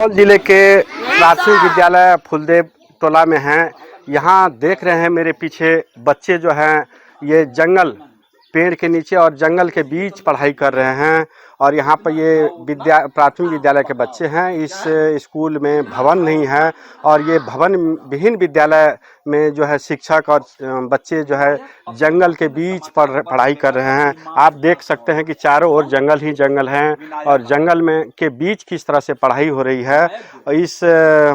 सुपौल जिले के प्राथमिक विद्यालय फुलदेव टोला में हैं। यहाँ देख रहे हैं मेरे पीछे बच्चे जो हैं ये जंगल पेड़ के नीचे और जंगल के बीच पढ़ाई कर रहे हैं। और यहाँ पर ये प्राथमिक विद्यालय के बच्चे हैं। इस स्कूल में भवन नहीं है और ये भवन विहीन विद्यालय में जो है शिक्षक और बच्चे जो है जंगल के बीच पढ़ाई कर रहे हैं। आप देख सकते हैं कि चारों ओर जंगल ही जंगल हैं और जंगल में के बीच किस तरह से पढ़ाई हो रही है। इस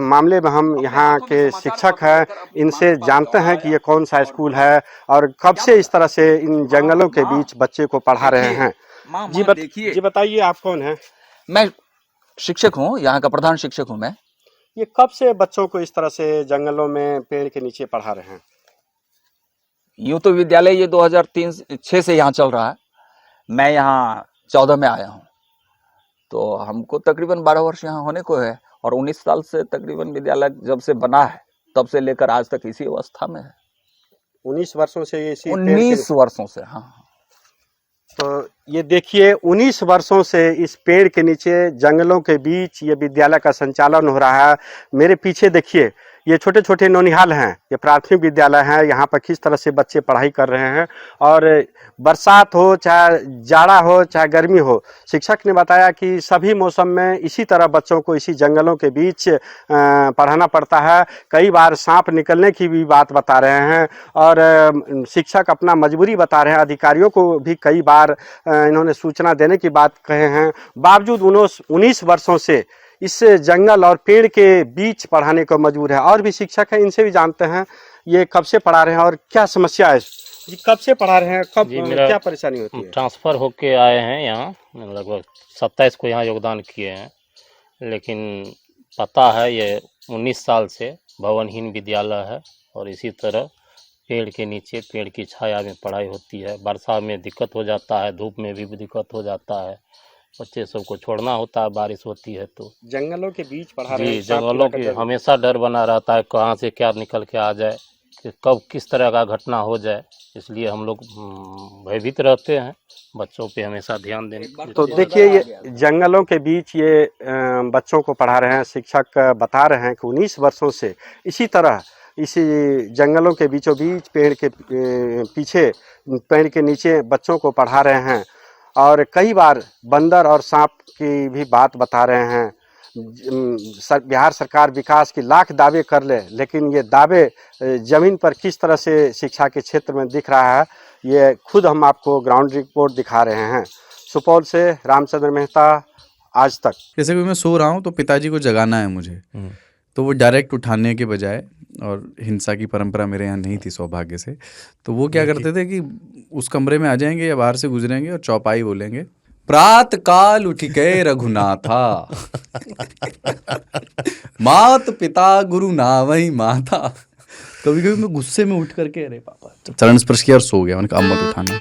मामले में हम यहाँ के शिक्षक हैं, इनसे जानते हैं कि ये कौन सा स्कूल है और कब से इस तरह से इन जंगलों के बीच बच्चे को पढ़ा रहे हैं। जी बताइए, आप कौन हैं? मैं शिक्षक हूँ, यहाँ का प्रधान शिक्षक हूँ मैं। ये कब से बच्चों को इस तरह से जंगलों में पेड़ के नीचे पढ़ा रहे हैं? यूं तो विद्यालय ये 2003-06 से यहाँ चल रहा है। मैं यहाँ 14 में आया हूँ, तो हमको तकरीबन 12 वर्ष यहाँ होने को है और 19 साल से तकरीबन विद्यालय जब से बना है तब से लेकर आज तक इसी अवस्था में है। 19 वर्षों से इसी 19 वर्षों से, हाँ। तो ये देखिए 19 वर्षों से इस पेड़ के नीचे जंगलों के बीच ये विद्यालय का संचालन हो रहा है। मेरे पीछे देखिए ये छोटे छोटे नौनिहाल हैं, ये प्राथमिक विद्यालय है। यहाँ पर किस तरह से बच्चे पढ़ाई कर रहे हैं और बरसात हो चाहे जाड़ा हो चाहे गर्मी हो, शिक्षक ने बताया कि सभी मौसम में इसी तरह बच्चों को इसी जंगलों के बीच पढ़ाना पड़ता है। कई बार सांप निकलने की भी बात बता रहे हैं और शिक्षक अपना मजबूरी बता रहे हैं। अधिकारियों को भी कई बार इन्होंने सूचना देने की बात कहे हैं। बावजूद 19 वर्षों से इस जंगल और पेड़ के बीच पढ़ाने को मजबूर है। और भी शिक्षक हैं, इनसे भी जानते हैं ये कब से पढ़ा रहे हैं और क्या समस्या है। जी कब से पढ़ा रहे हैं, कब क्या परेशानी होती है? ट्रांसफ़र होके आए हैं यहाँ, लगभग 27 को यहाँ योगदान किए हैं। लेकिन पता है ये 19 साल से भवनहीन विद्यालय है और इसी तरह पेड़ के नीचे पेड़ की छाया में पढ़ाई होती है। वर्षा में दिक्कत हो जाता है, धूप में भी दिक्कत हो जाता है, बच्चे सबको छोड़ना होता है, बारिश होती है तो। जंगलों के बीच पढ़ा रहे हैं। जंगलों के हमेशा डर बना रहता है कहाँ से क्या निकल के आ जाए, कि कब किस तरह का घटना हो जाए, इसलिए हम लोग भयभीत रहते हैं। बच्चों पे हमेशा ध्यान देने। तो देखिए ये जंगलों के बीच ये बच्चों को पढ़ा रहे हैं। शिक्षक बता रहे हैं कि 19 वर्षों से इसी तरह इसी जंगलों के बीचों बीच पेड़ के पीछे पेड़ के नीचे बच्चों को पढ़ा रहे हैं और कई बार बंदर और सांप की भी बात बता रहे हैं। बिहार सरकार विकास की लाख दावे कर ले, लेकिन ये दावे ज़मीन पर किस तरह से शिक्षा के क्षेत्र में दिख रहा है, ये खुद हम आपको ग्राउंड रिपोर्ट दिखा रहे हैं। सुपौल से रामचंद्र मेहता, आज तक। जैसे कि मैं सो रहा हूँ तो पिताजी को जगाना है मुझे, तो वो डायरेक्ट उठाने के बजाय, और हिंसा की परंपरा मेरे यहाँ नहीं थी सौभाग्य से, तो वो क्या करते थे कि उस कमरे में आ जाएंगे या बाहर से गुजरेंगे और चौपाई बोलेंगे, प्रात काल उठ के रघुनाथा मात पिता गुरु नावई माता। कभी कभी मैं गुस्से में उठ करके अरे पापा चरण स्पर्श किया और सो गया, उनका अम्मत उठाना।